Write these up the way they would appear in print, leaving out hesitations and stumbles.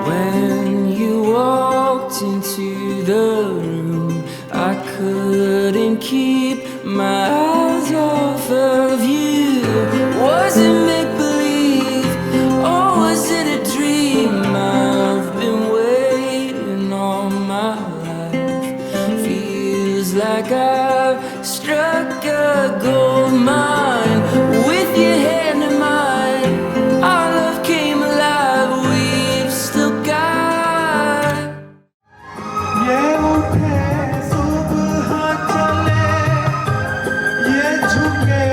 When you walked into the room, I couldn't keep my eyes off of you. Was it make-believe, or was it a dream? I've been waiting all my life. Feels like I've struck a gold mine. With your hand in mine, our love came alive. We've still got. ये उठे सुबह चले, ये झुके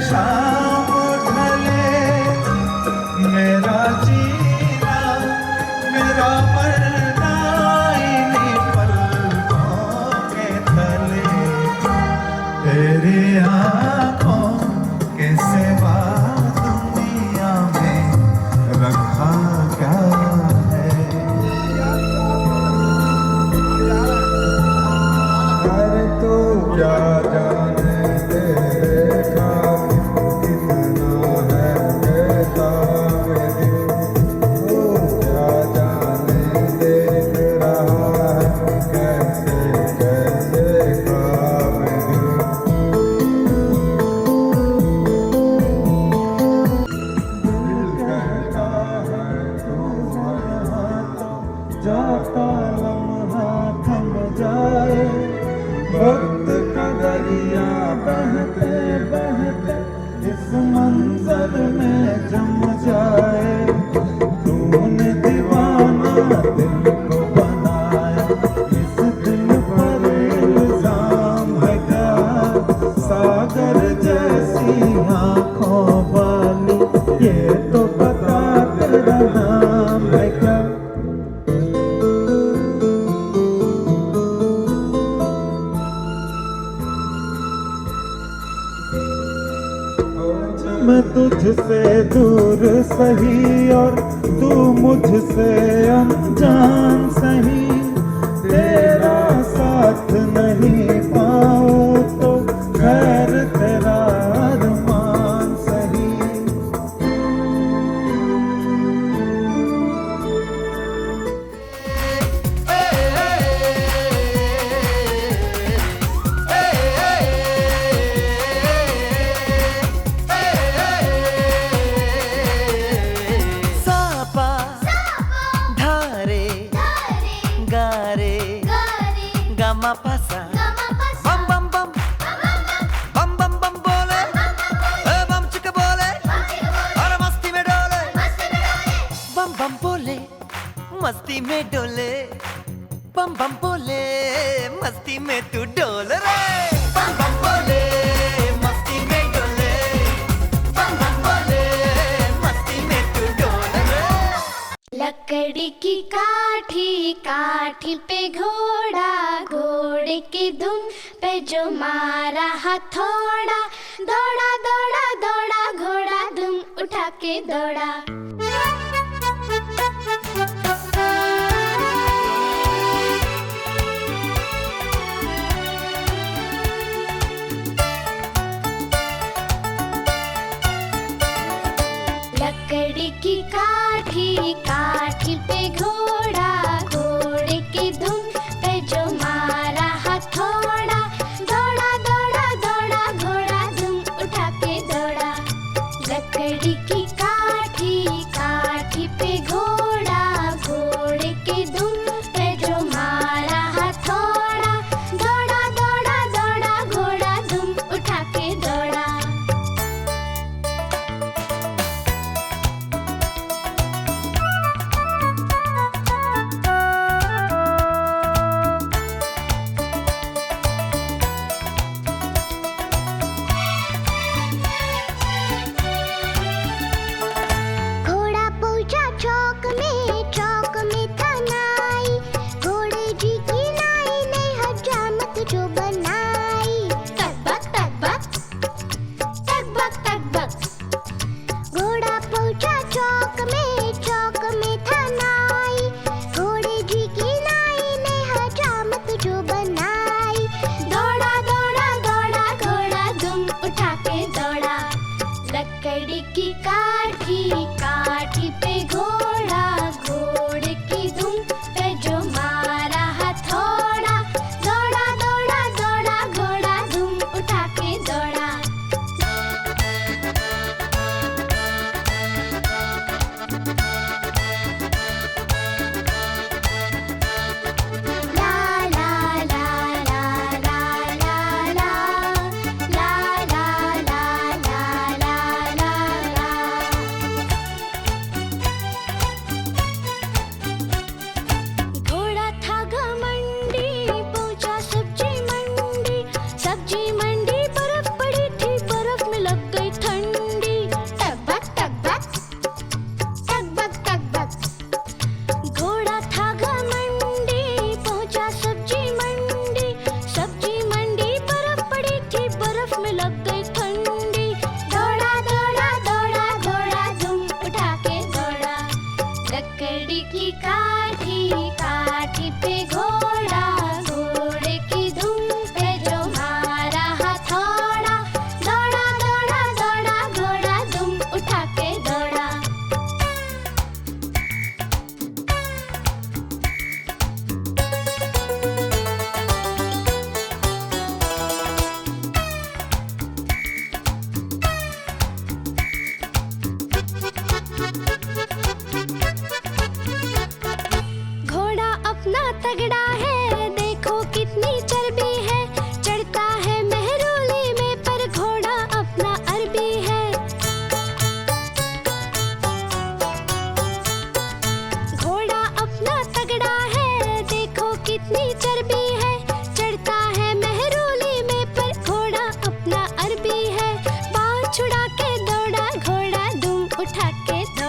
शाम ढले, मेरा जीना मेरा मरना इन्हीं पलकों के तले, तेरी आँखों के सिवा दुनिया में रखा क्या है। अरे तू क्या जाने तेरे ख्वाब कितना है बेताब दिल, तू क्या जाने देख रहा है कैसे कैसे ख्वाब दिल। दिल कहता है तू यहाँ तो जाता लम्हा थम जाए, वक्त का दरिया बहते बहते इस मंजर में जम जाए। तूने दीवाना दिल को बनाया, इस दिल पर इल्जाम है क्या? सागर जैसी आँखों वाली ये तो बता तेरा नाम है क्या? मैं तुझसे दूर सही और तू मुझसे अनजान सही, तेरा साथ नहीं पाऊँ तो खैर तेरा अरमान सही। सापा धारे गारे गामा पासा बम बम बम बम बम बम बोले बम चिक बोले और मस्ती में डोले बम बम बोले मस्ती में डोले बम बम बोले मस्ती में तू डोल रे बम बम बोले मस्ती में डोले बम बम बोले मस्ती में तू डोल रे। लकड़ी की काठी काठी पे घोड़ा, घोड़े की धुन पे जो मारा हथौड़ा, दौड़ा दौड़ा दौड़ा घोड़ा धुम उठा के दौड़ा। लकड़ी की काठी काठी पे घोड़ा, घोड़े की धुन पे जो मारा हथौड़ा, दौड़ा दौड़ा दौड़ा घोड़ा धुम उठा के दौड़ा। लकड़ी की काठी काठी पे घोड़ा, घोड़े की धुन पे जो मारा हथौड़ा, दौड़ा दौड़ा दौड़ा घोड़ा धुम उठा के दौड़ा।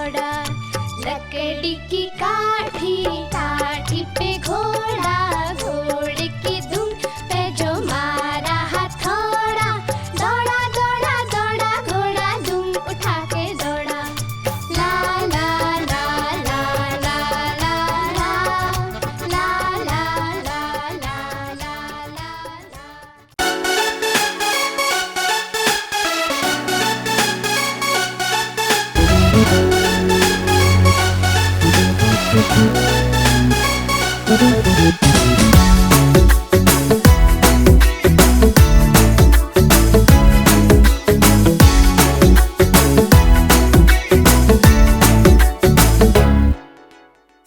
दौड़ा, लकड़ी की काठी काठी पे घोड़ा, घोड़े की दुम पे जो मारा हथौड़ा, दौड़ा दौड़ा दौड़ा घोड़ा दुम उठा के दौड़ा। ला ला ला ला ला ला ला ला ला ला ला ला ला।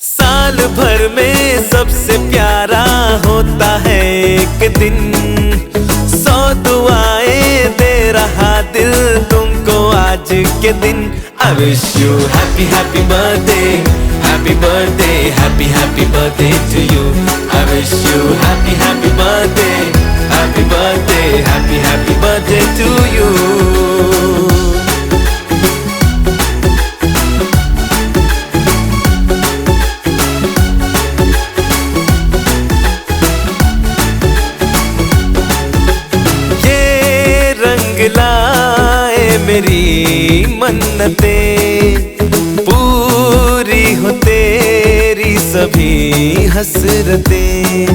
साल भर में सबसे प्यारा होता है एक दिन, 100 दुआएं दे रहा दिल तुमको आज के दिन। I wish you happy happy birthday, happy birthday, happy happy birthday to you. I wish you happy happy birthday, happy birthday, happy happy birthday to you. लाए मेरी मन्नतें, पूरी हो तेरी सभी हसरतें,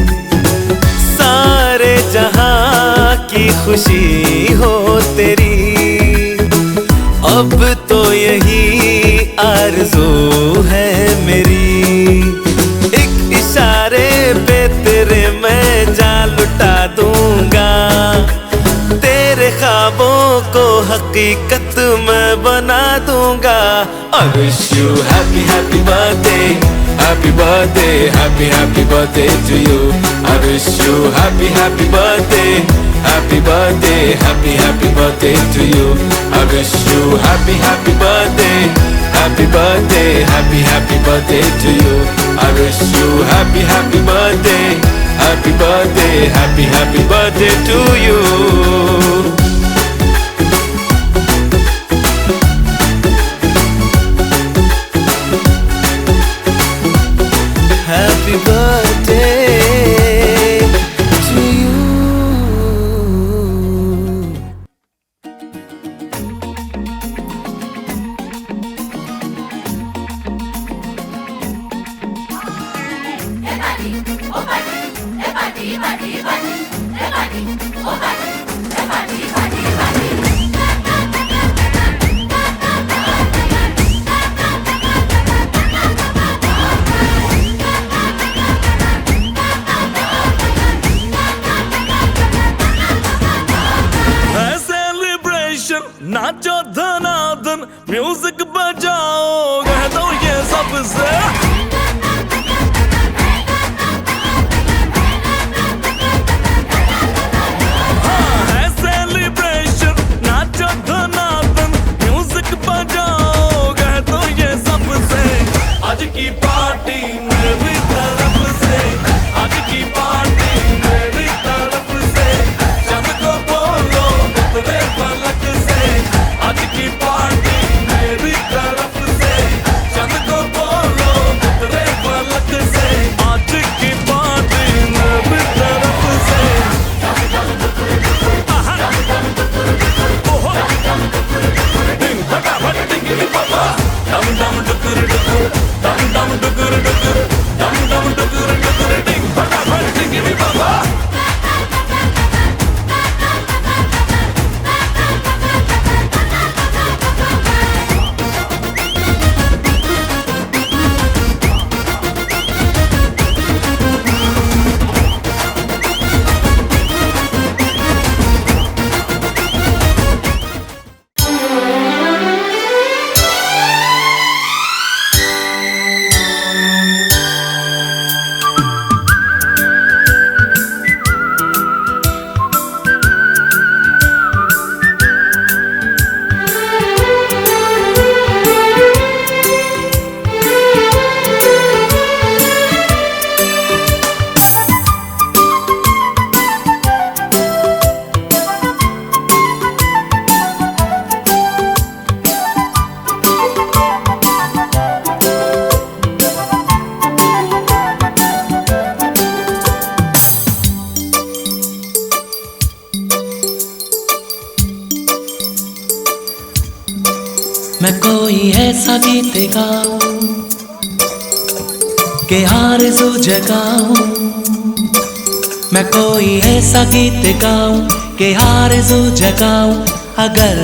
सारे जहां की खुशी हो तेरी, अब तो यही आरज़ू है मेरी। एक इशारे पे तेरे मैं जान लुटा दूंगा, तेरे ख्वाबों को हकीकत मैं बना दूंगा। I wish you happy happy birthday, happy birthday, happy happy birthday to you. I wish you happy happy birthday, happy birthday, happy happy birthday to you. I wish you happy happy birthday, happy birthday, happy happy birthday to you. I wish you happy happy birthday, happy birthday, happy happy birthday to you. Happy birthday to you. नाचो धनाधन music बजाओ, कह दो ये सबसे। हाँ है celebration, नाचो धनाधन म्यूजिक बजाओ, कह दो ये सबसे। आज की पार्टी मेरी तरफ से, आज की पार्टी मेरी तरफ से, चंद को बोलो उतरे फलक से। आज की पार्टी मेरी तरफ से, चंद को बोलो उतरे फलक से। आज की पार्टी मेरी तरफ से। ओहो डिंग फटाफट डिंगी बाबा, डम डम डुकुर डुकुर, डम डम डुकुर डुकुर, डम डम डुकुर डुकुर, डिंग फटाफट डिंगी बाबा। ऐसा गीत गाऊं कि आरज़ू जगाऊं, मैं कोई ऐसा गीत गाऊं कि आरज़ू जगाऊं, अगर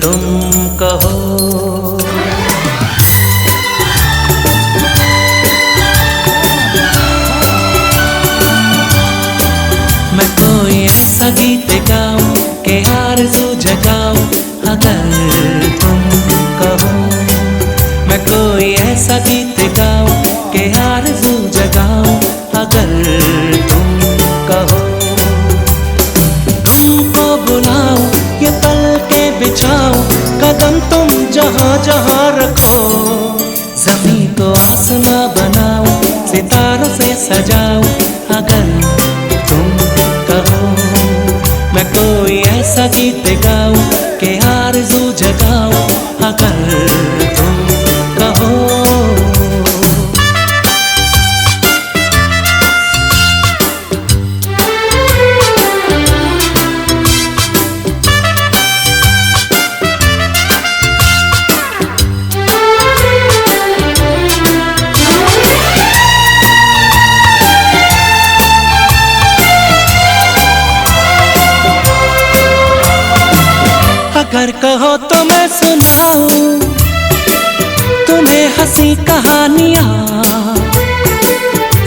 तुम कहो। मैं कोई ऐसा गीत गाऊं कि आरज़ू जगाऊं, अगर तुम कहो। मैं कोई ऐसा गीत गाऊं कि आरज़ू जगाऊं, अगर तुम कहो। तुमको बुलाऊं, ये पलके बिछाऊं, कदम तुम जहां जहां रखो। ज़मीं को आसमां बनाऊं, सितारों से सजाऊं, अगर तुम कहो। मैं कोई ऐसा गीत गाऊं कि आरज़ू जगाऊं, अगर तुम कहो। अगर कहो तो मैं सुनाऊं तुम्हें हंसी कहानियां,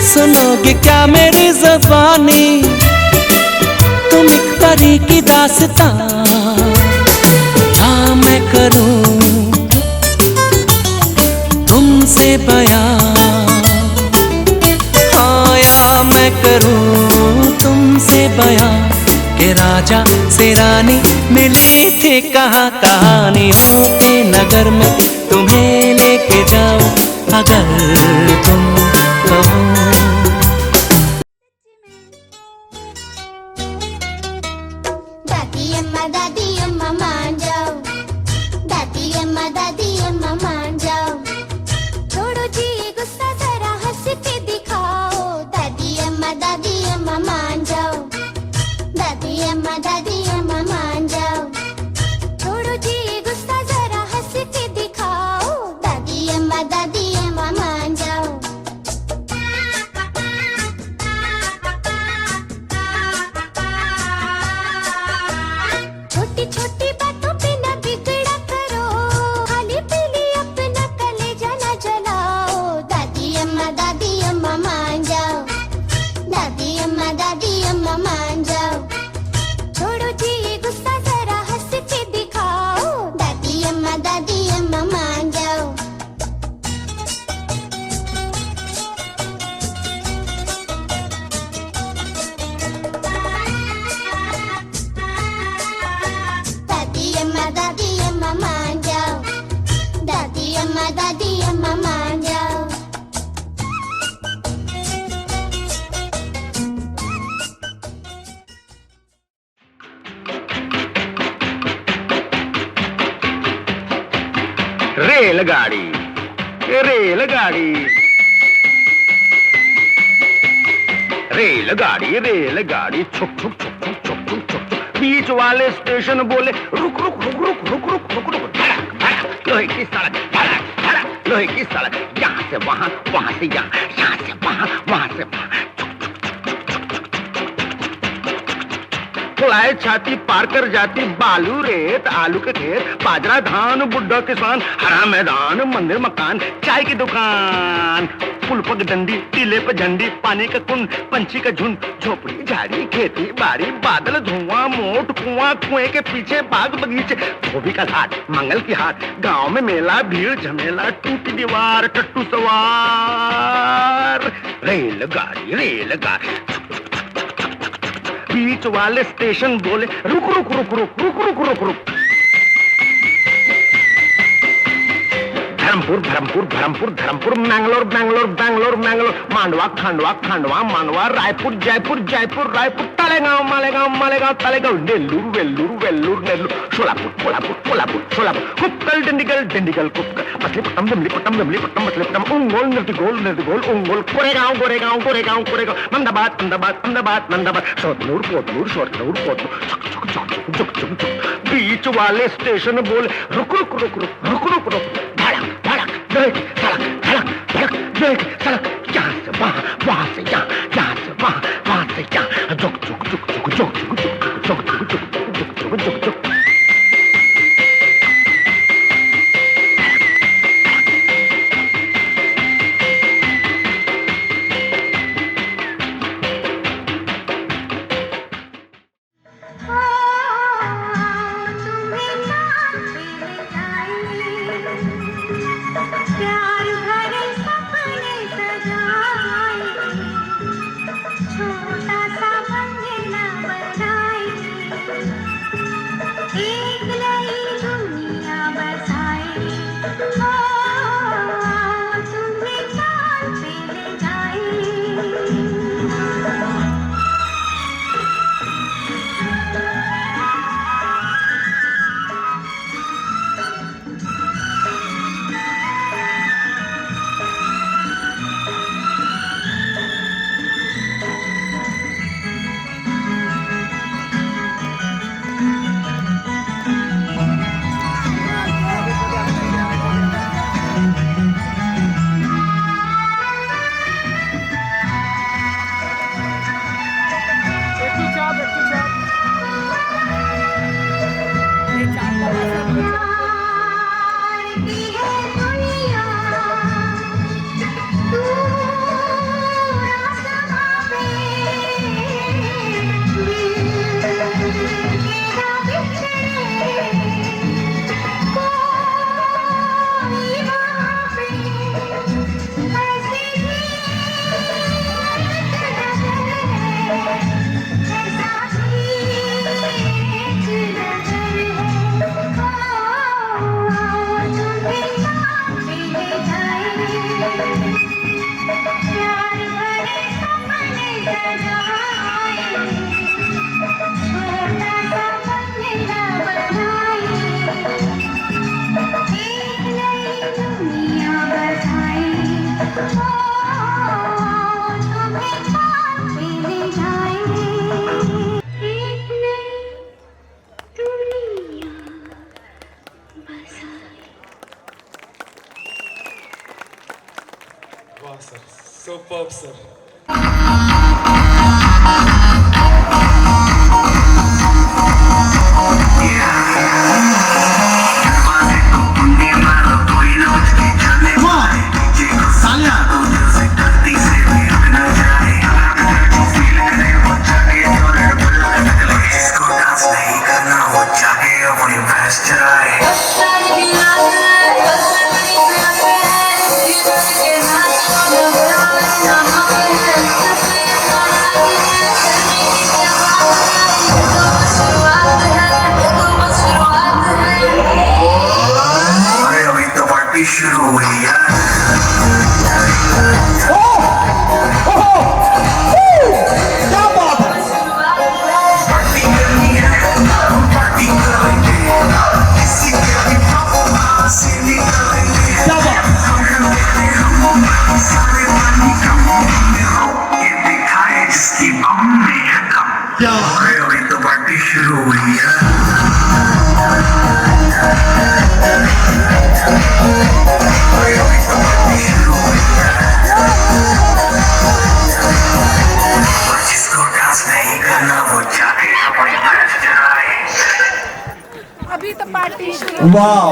सुनोगे क्या मेरी ज़बानी, तुम एक परी की दास्तां। हाँ मैं करूं तुमसे बयां, हाँ या मैं करूं तुमसे बयां, के राजा से रानी मिली थी कहाँ कहानियों के नगर में, तुम्हें लेके जाऊं अगर तुम कहो। दादी अम्मा मान जाओ, दादी अम्मा मान जाओ, छोड़ो जी गुस्सा जरा हंस के दिखाओ। दादी अम्मा मान जाओ, दादी अम्मा मान जाओ, छोड़ो जी गुस्सा जरा हंस के दिखाओ। दादी अम्मा मान जाओ। छोटी छोटी बातों पे न बिगड़ा करो, खाली पीली अपना कलेजा न जलाओ। दादी अम्मा मान जाओ, दादी अम्मा मान जाओ, छोड़ो जी गुस्सा जरा हंस के दिखाओ। दादी अम्मा मान जाओ। दादी अम्मा मान जाओ, दादी अम्मा मान जाओ। रेलगाड़ी रेलगाड़ी रेलगाड़ी रेलगाड़ी छुक छुक छुक छुक छुक छुक छुक छुक। बीच वाले स्टेशन बोले रुक रुक रुक रुक रुक रुक रुक रुक, धड़क धड़क लोहे की सड़क, धड़क धड़क लोहे की सड़क, यहाँ से वहाँ, वहाँ से यहाँ, यहाँ से वहाँ, वहाँ से वहाँ। फुलाए छाती पार कर जाती बालू रेत आलू के खेत, बाजरा धान बुढ़ा किसान, हरा मैदान मंदिर मकान, चाय की दुकान, पुल पग डंडी, टीले पे झंडी, पानी का कुंड, पंछी का झुंड, झोपड़ी झाड़ी खेती बाड़ी, बादल धुआं मोट कुआं, कुएं के पीछे बाग बगीचे, धोबी का घाट मंगल की हाट, गांव में मेला भीड़ झमेला, टूटी दीवार टट्टू सवार। रेलगाड़ी रेलगाड़ी बीच वाले स्टेशन बोले रुक रुक रुक रुक रुक रुक रुक रुक। धर्मपुर धर्मपुर धर्मपुर धर्मपुर, मैंगलोर बैंगलोर बैंगलोर मैंगलोर, मांडवा खांडवा खांडवा मांडवा, रायपुर जयपुर जयपुर रायपुर, तालेगांव मालेगांव मालेगांव तालेगांव, नेल्लूर वेल्लूर वेल्लूर नेल्लूर, सोलापुर कोल्हापुर कोल्हापुर सोलापुर, कुक्कल डिंडिगल डिंडिगल कुक्कल, मछलीपट्टम दिमलीपट्टम मछलीपट्टम, उंगोल निर्तिगोल उंगोल, कोरेगांव गोरेगांव गोरेगांव कोरेगांव, अहमदाबाद अहमदाबाद अहमदाबाद अहमदाबाद, शोधनूर पोतनूर शोधनूर पोतनूर। बीच वाले स्टेशन बोले रुक रुक रुक रुक रुक रुक रुक, धड़क की सड़क धड़क धड़क लोहे की सड़क यहाँ से वहाँ से यहाँ से वहाँ से यहाँ जुक जुक जुक जुक जुक जुक जुक जुक जुक जुक जुक जुक जुक वाह सर, सुपर्ब सर। शुरू हुई है। क्या बात है? पार्टी करनी है, पार्टी करेंगे, किसी के भी प्रॉब्लम से निकलेंगे। क्या बात? सारे पानी कम में हो, ये दिखाए जिसकी बम में है कम। क्या? अभी तो पार्टी शुरू हुई है। जिसको डांस नहीं करना वो जाके अपने बैठ जाए। अभी तो पार्टी शुरू। वाह।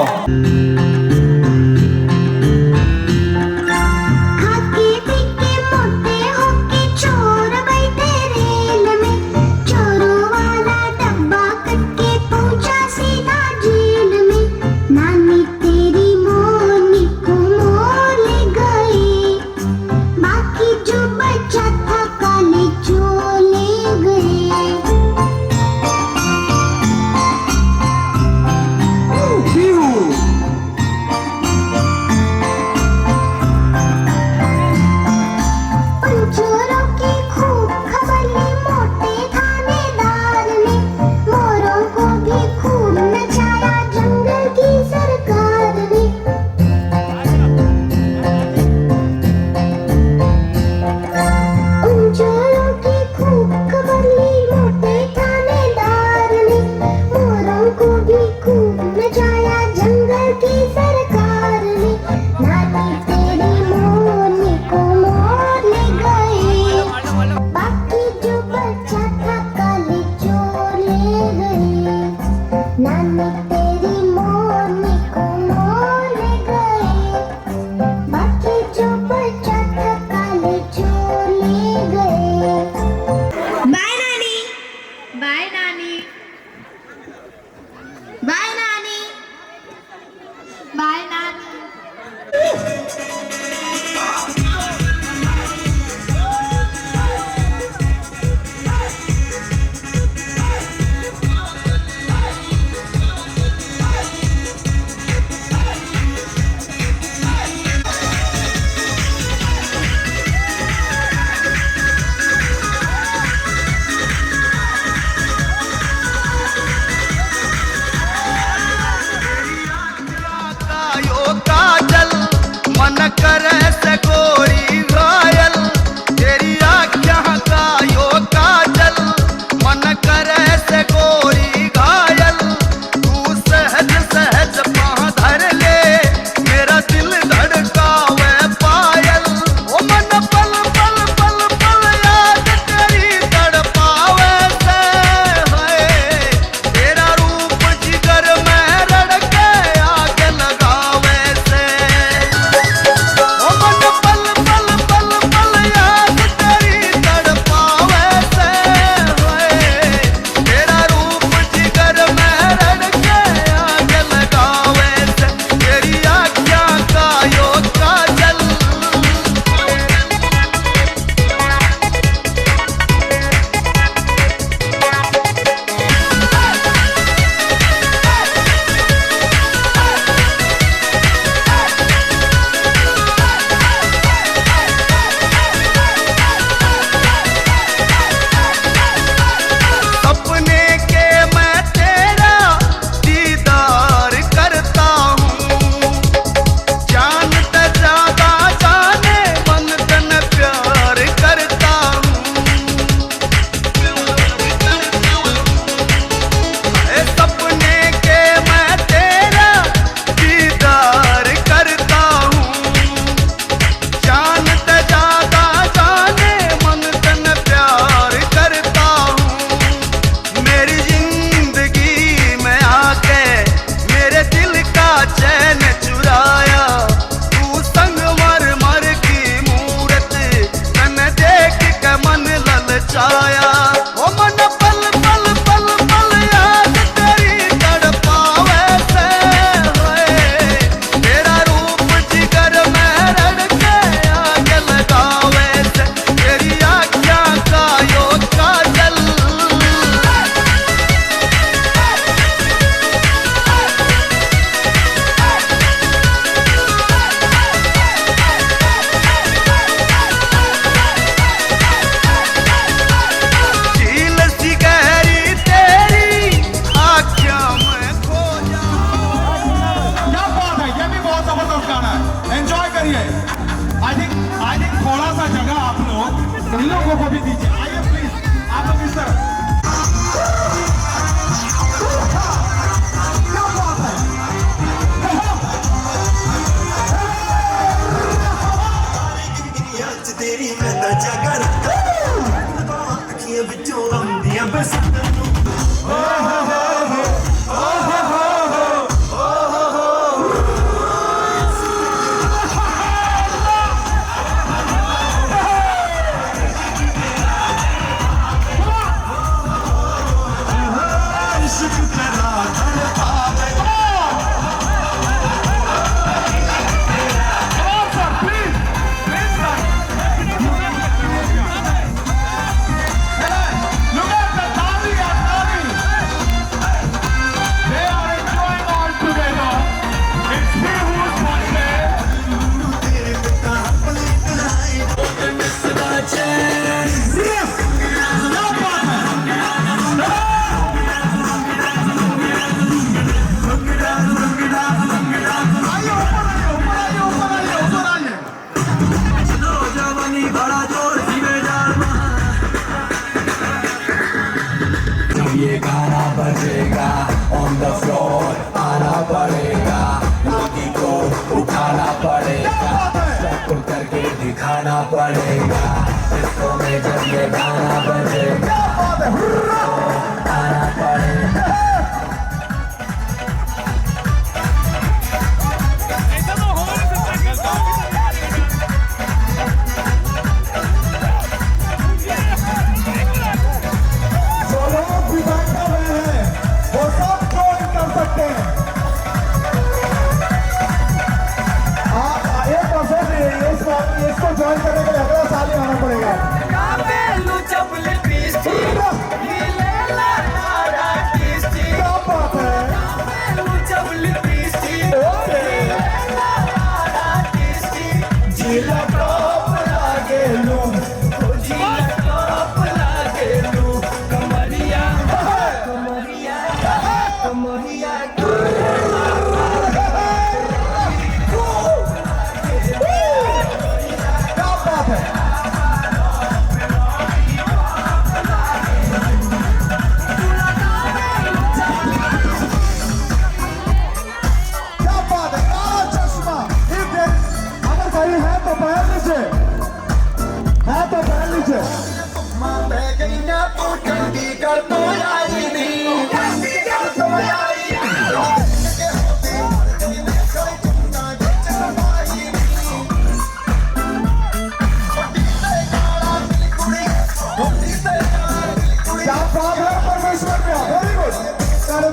दिखाना पड़ेगा इसको में जब ये गाना बजेगा आना पड़ेगा जो लोग भी बैठे हुए हैं वो सब ज्वाइन कर सकते हैं। आप 1% इसको ज्वाइन करने के लिए अगला साल ही आना पड़ेगा। क्या बात है? जिला टॉप लागे लू, जिला टॉप लागे लू, कमरिया कमरिया कमरिया। क्या बात है? क्या बात है? काला चश्मा, अगर कहीं है तो पहन लीजिए, है तो पहन लीजिए। क्या बात है परमेश्वर का, वेरी गुड।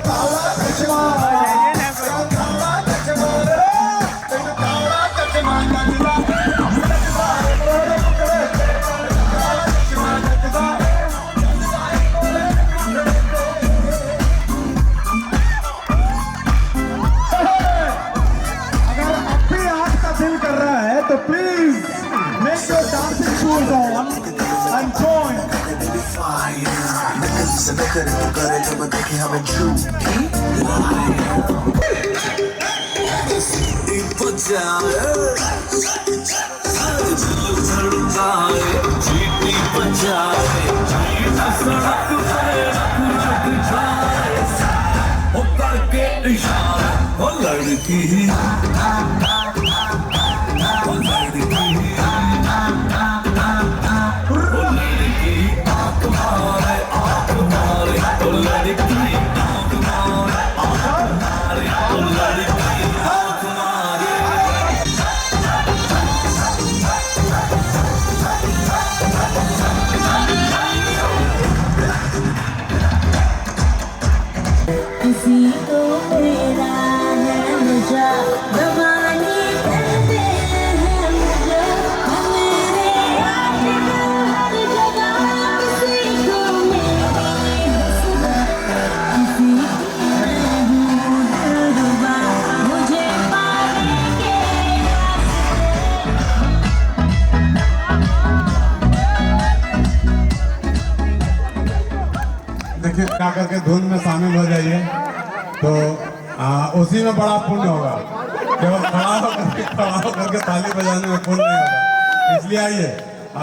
काला चश्मा, काला चश्मा, काला चश्मा। अगर अब भी आपका दिल कर रहा है तो please make your dancing shoes on and join. किसी को मेरा है मुझे दबाने करते हैं मुझे मेरे आशिक हर जगह किसी को मेरी हसना किसी की मैं हूँ दिलरुबा मुझे पाने के देखिए क्या करके धुन में शामिल हो जाइए तो उसी में बड़ा पुण्य होगा। केवल खड़ा होकर के ताली बजाने में पुण्य नहीं होगा। इसलिए आइए,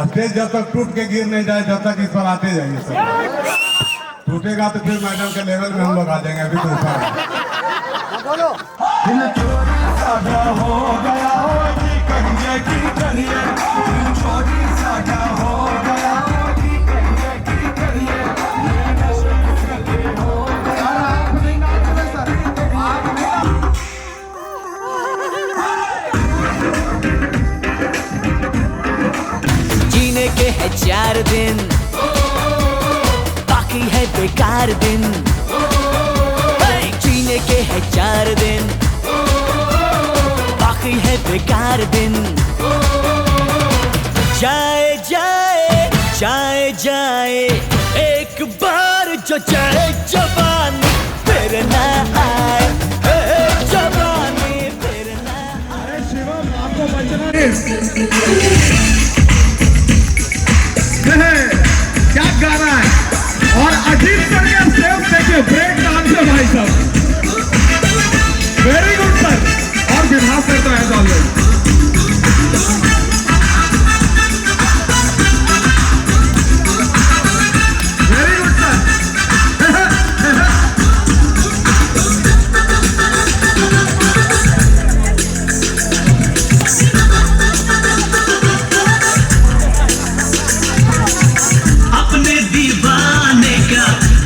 स्टेज जब तक टूट के गिर नहीं जाए तब तक इस पर आते जाइए सब। टूटेगा तो फिर मैडम के लेवल में हम लोग आ जाएंगे। अभी तो ऊपर हो गया जीने के है 4 दिन, बाकी है बेकार दिन। जीने के है 4 दिन, बाकी है बेकार दिन। जाए जाए जाए जाए एक बार जो जाए जवानी फिर ना आए, जवानी फिर ना आए। शिवम आपको बचना क्या गाना है। और अजीत सर के स्टेप देखिए, ब्रेक डांस है भाई साहब, वेरी गुड सर। और विभाग सर तो है ऑलरेडी। Very good sir.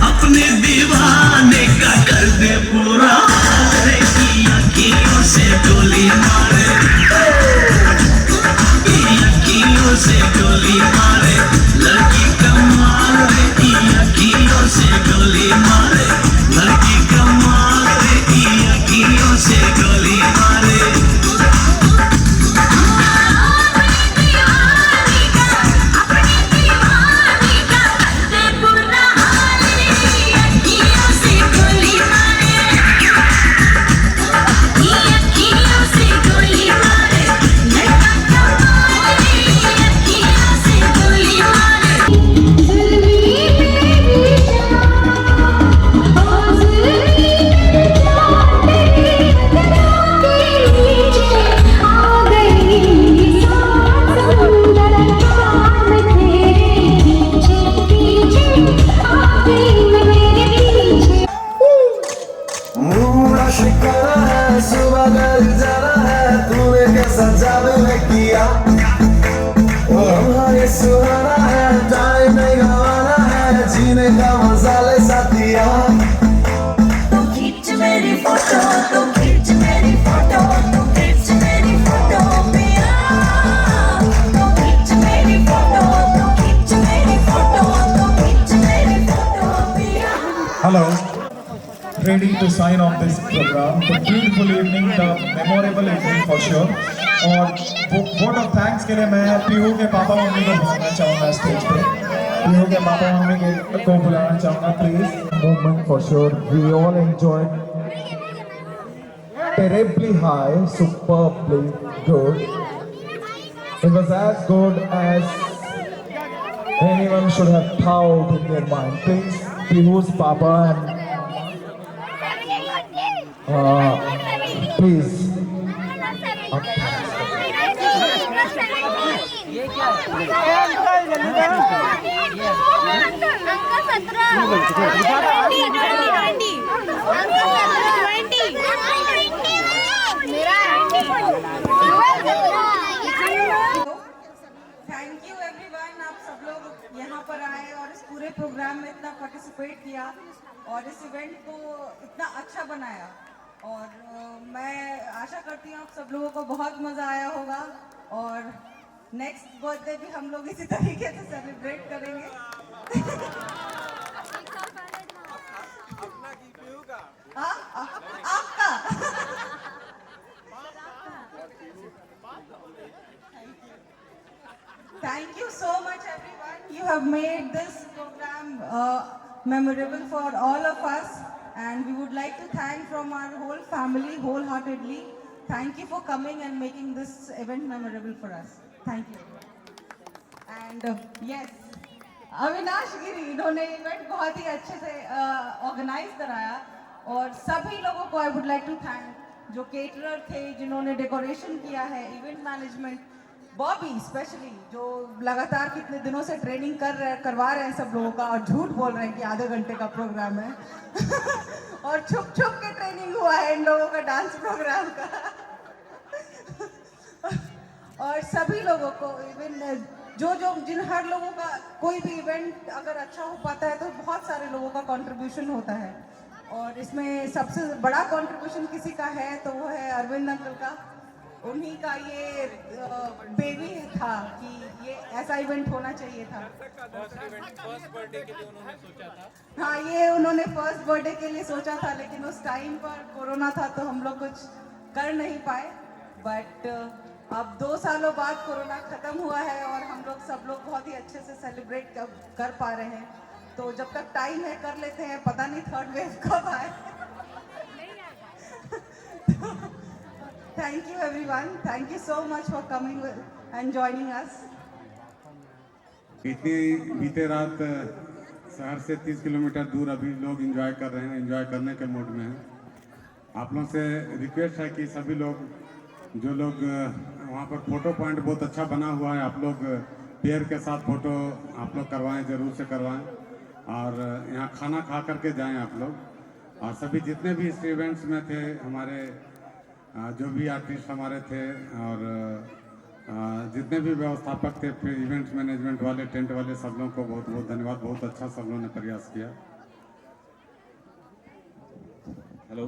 अपने दीवाने का कर दे पूरा, अखियों से गोली मारे, अखियों से गोली मारे, लड़की कमाल रे, अखियों से गोली मारे, लड़की कमाल रे, अखियों से गोली मारे। सुहाना है, टाइम नहीं गवाना है, जीने का मजा ले साथिया। तुम खींच मेरी फोटो, तुम खींच मेरी फोटो, तुम खींच मेरी फोटो पिया। तुम खींच मेरी फोटो, तुम खींच मेरी फोटो, तुम खींच मेरी फोटो पिया। Hello, ready to sign off this program. The beautiful evening, the memorable evening for sure. और वोट ऑफ थैंक्स के लिए मैं पीहू के पापा मम्मी को बुलाना चाहूँगा स्टेज पे। पीहू के पापा मम्मी को बुलाना चाहूँगा please. Moment for sure, we all enjoyed terribly high, superbly good. It was as good as anyone should have thought in their mind. Please, Pihu's papa and please. Thank you everyone, आप सब लोग यहाँ पर आए और इस पूरे programme में इतना पार्टिसिपेट किया और इस इवेंट को इतना अच्छा बनाया। और मैं आशा करती हूँ आप सब लोगों को बहुत मज़ा आया होगा और नेक्स्ट बर्थडे भी हम लोग इसी तरीके से सेलिब्रेट करेंगे। आपका Thank you so much everyone. You have made this program memorable for all of us and we would like to thank from our whole family wholeheartedly. Thank you for coming and making this event memorable for us. Thank you. And yes, Avinash गिरी, इन्होंने event बहुत ही अच्छे से organise कराया और सभी लोगों को I would like to thank जो केटरर थे, जिन्होंने डेकोरेशन किया है, इवेंट मैनेजमेंट, बॉबी स्पेशली जो लगातार कितने दिनों से ट्रेनिंग करवा रहे हैं सब लोगों का और झूठ बोल रहे हैं कि आधे घंटे का प्रोग्राम है और छुप छुप के ट्रेनिंग हुआ है इन लोगों का डांस प्रोग्राम का और सभी लोगों को इवन जिन हर लोगों का कोई भी इवेंट अगर अच्छा हो पाता है तो बहुत सारे लोगों का कंट्रीब्यूशन होता है और इसमें सबसे बड़ा कंट्रीब्यूशन किसी का है तो वो है अरविंद अंकल का। उन्हीं का ये बेबी था कि ये ऐसा इवेंट होना चाहिए था। फर्स्ट बर्थडे के लिए उन्होंने सोचा था। हाँ, ये उन्होंने फर्स्ट बर्थडे के लिए सोचा था लेकिन उस टाइम पर कोरोना था तो हम लोग कुछ कर नहीं पाए। बट अब 2 सालों बाद कोरोना ख़त्म हुआ है और हम लोग सब लोग बहुत ही अच्छे से सेलिब्रेट कर पा रहे हैं। तो जब तक टाइम है कर लेते हैं, पता नहीं थर्ड वेव कब आए। Thank you everyone. Thank you so much for coming and joining us. बीते रात शहर से 30 किलोमीटर दूर अभी लोग एंजॉय कर रहे हैं, एंजॉय करने के मूड में हैं। आप लोगों से रिक्वेस्ट है कि सभी लोग जो लोग वहाँ पर फोटो पॉइंट बहुत अच्छा बना हुआ है, आप लोग पेयर के साथ फोटो आप लोग करवाएं, ज़रूर से करवाएं और यहाँ खाना खा करके जाएं आप लोग। और सभी जितने भी इस इवेंट्स में थे, हमारे जो भी आर्टिस्ट हमारे थे और जितने भी व्यवस्थापक थे, फिर इवेंट्स मैनेजमेंट वाले, टेंट वाले, सब लोगों को बहुत बहुत धन्यवाद। बहुत अच्छा सब लोगों ने प्रयास किया। Hello,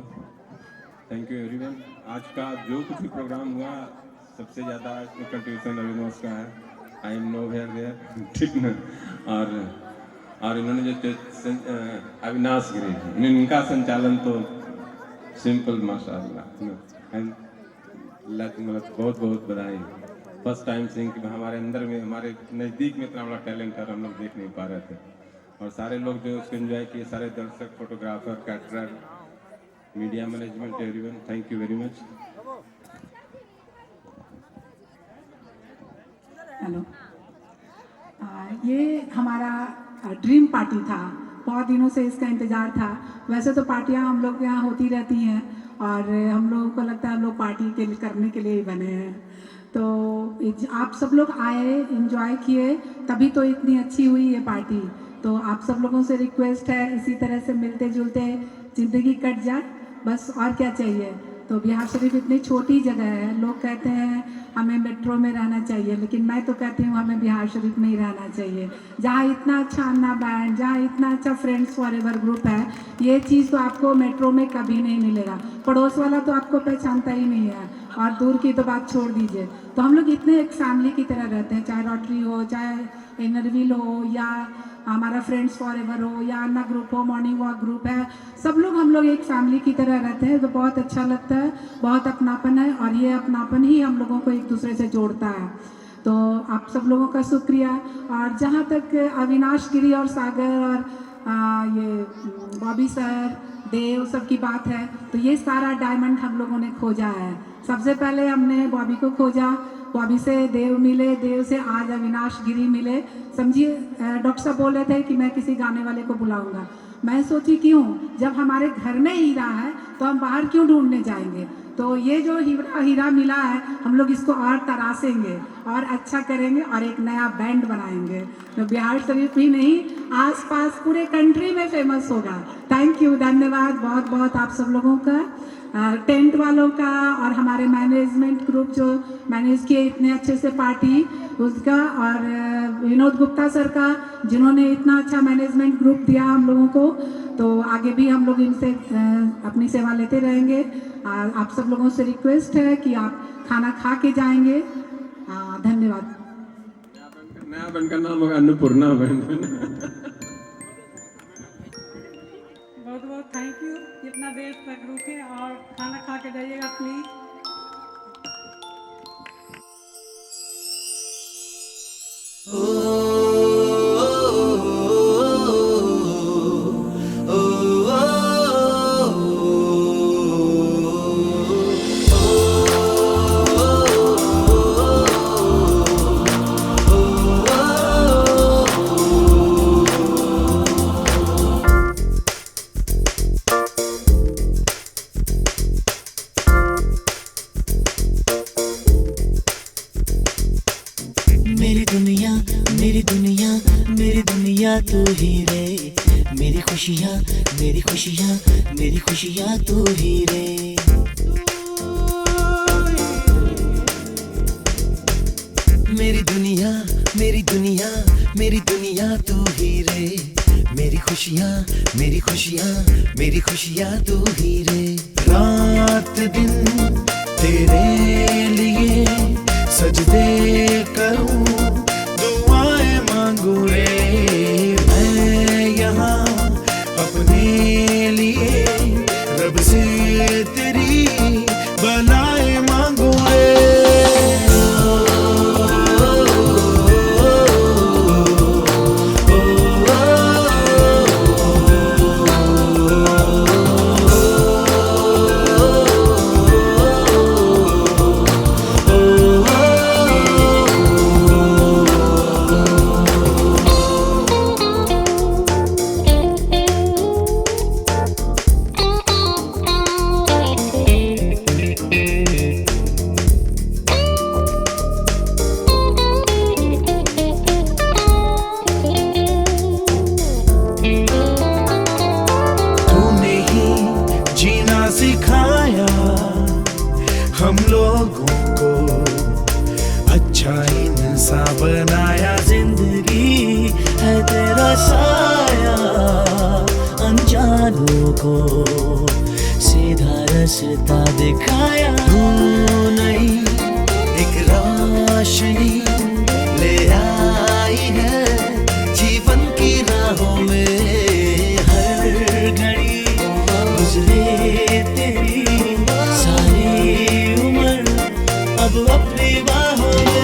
thank you everyone. आज का जो कुछ भी प्रोग्राम हुआ सबसे ज़्यादा कंट्रीब्यूशन अविनाश का है। I am nowhere there, ठीक ना। और इन्होंने जो अविनाश गिरी, इनका संचालन तो सिंपल माशाल्लाह एंड मतलब बहुत बहुत बधाई। फर्स्ट टाइम सिंह कि हमारे अंदर में, हमारे नज़दीक में इतना बड़ा टैलेंट है, हम लोग देख नहीं पा रहे थे। और सारे लोग जो उसको एंजॉय किए, सारे दर्शक, photographer, caterer, media management, everyone, thank you very much. Hello, ये हमारा ड्रीम पार्टी था, बहुत दिनों से इसका इंतज़ार था। वैसे तो पार्टियां हम लोग के यहाँ होती रहती हैं और हम लोगों को लगता है हम लोग पार्टी के लिए करने के लिए ही बने हैं। तो आप सब लोग आए, एंजॉय किए, तभी तो इतनी अच्छी हुई ये पार्टी। तो आप सब लोगों से रिक्वेस्ट है इसी तरह से मिलते जुलते ज़िंदगी कट जाए, बस और क्या चाहिए। तो बिहार शरीफ इतनी छोटी जगह है, लोग कहते हैं हमें मेट्रो में रहना चाहिए, लेकिन मैं तो कहती हूँ हमें बिहार शरीफ में ही रहना चाहिए, जहाँ इतना अच्छा अन्ना बैंड, जहाँ इतना अच्छा फ्रेंड्स फॉरएवर ग्रुप है। ये चीज़ तो आपको मेट्रो में कभी नहीं मिलेगा। पड़ोस वाला तो आपको पहचानता ही नहीं है, और दूर की तो बात छोड़ दीजिए। तो हम लोग इतने एक फैमिली की तरह रहते हैं, चाहे रोटरी हो, चाहे इनरविल हो, या हमारा फ्रेंड्स फॉरएवर हो, या अन्ना ग्रुप हो, मॉर्निंग वॉक ग्रुप है, सब लोग हम लोग एक फैमिली की तरह रहते हैं। तो बहुत अच्छा लगता है, बहुत अपनापन है, और ये अपनापन ही हम लोगों को एक दूसरे से जोड़ता है। तो आप सब लोगों का शुक्रिया। और जहाँ तक अविनाश गिरी और सागर और ये बॉबी सर, देव सब की बात है, तो ये सारा डायमंड हम लोगों ने खोजा है। सबसे पहले हमने बॉबी को खोजा, बॉबी से देव मिले, देव से आज अविनाश गिरी मिले। समझिए, डॉक्टर साहब बोल रहे थे कि मैं किसी गाने वाले को बुलाऊंगा। मैं सोची क्यों, जब हमारे घर में हीरा है तो हम बाहर क्यों ढूंढने जाएंगे। तो ये जो हीरा मिला है, हम लोग इसको और तरासेंगे और अच्छा करेंगे और एक नया बैंड बनाएंगे, तो बिहार शरीफ ही नहीं, आसपास पूरे कंट्री में फेमस होगा। थैंक यू, धन्यवाद बहुत बहुत आप सब लोगों का, टेंट वालों का, और हमारे मैनेजमेंट ग्रुप जो मैनेज किए इतने अच्छे से पार्टी, उसका, और विनोद गुप्ता सर का, जिन्होंने इतना अच्छा मैनेजमेंट ग्रुप दिया हम लोगों को। तो आगे भी हम लोग इनसे अपनी सेवा लेते रहेंगे। आप सब लोगों से रिक्वेस्ट है कि आप खाना खा के जाएंगे। धन्यवाद। नया बन का नाम होगा अन्नपूर्णा बहन। बहुत बहुत थैंक यू, इतना देर तक रुके और खाना खा के जाइएगा प्लीज। तू ही रे, मेरी खुशियाँ, मेरी खुशियाँ, मेरी खुशियाँ तू ही रे। मेरी दुनिया, मेरी दुनिया, मेरी दुनिया तू ही रे, मेरी खुशियाँ, मेरी खुशियाँ, मेरी खुशियाँ तू ही रे। रात दिन तेरे लिए सजदे करूँ, दुआएं मांगू रे, अपने लिए रब से तेरी भलाई मांगू रे। हम लोगों को अच्छा इंसान बनाया, जिंदगी है तेरा साया, अनजानों को सीधा रास्ता दिखाया। तू नहीं एक रोशनी ले आई है जीवन की राहों में, हर घड़ी गुजरे तेरी अब अपनी बाहों में।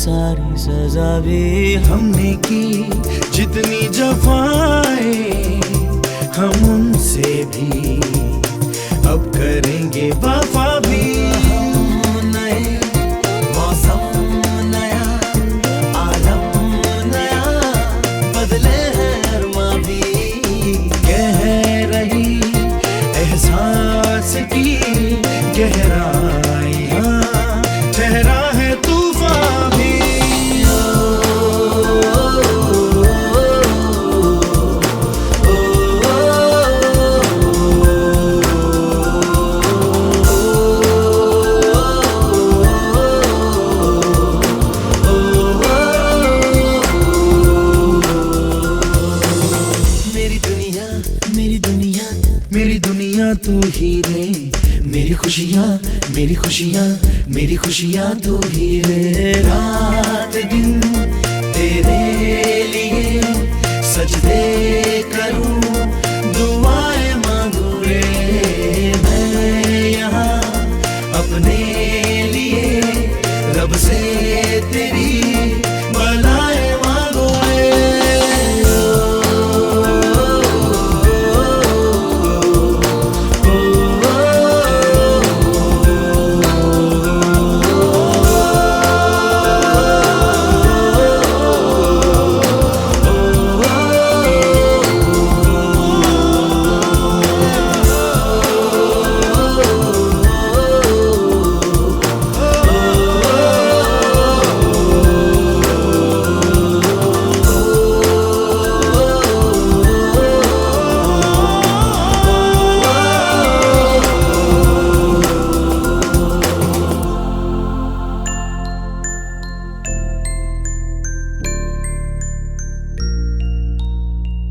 सारी सजा भी हमने की, जितनी जफाएं हम उनसे भी अब करेंगे वफा भी। नए मौसम नया, आलम नया, बदले हैं अरमा भी, कह रही एहसास की गहराइयां, ठहरा है तूफान भी। मेरी दुनिया तू ही रे, मेरी खुशियाँ मेरी खुशियाँ मेरी खुशियाँ तू ही रे। रात दिन तेरे लिए सजदे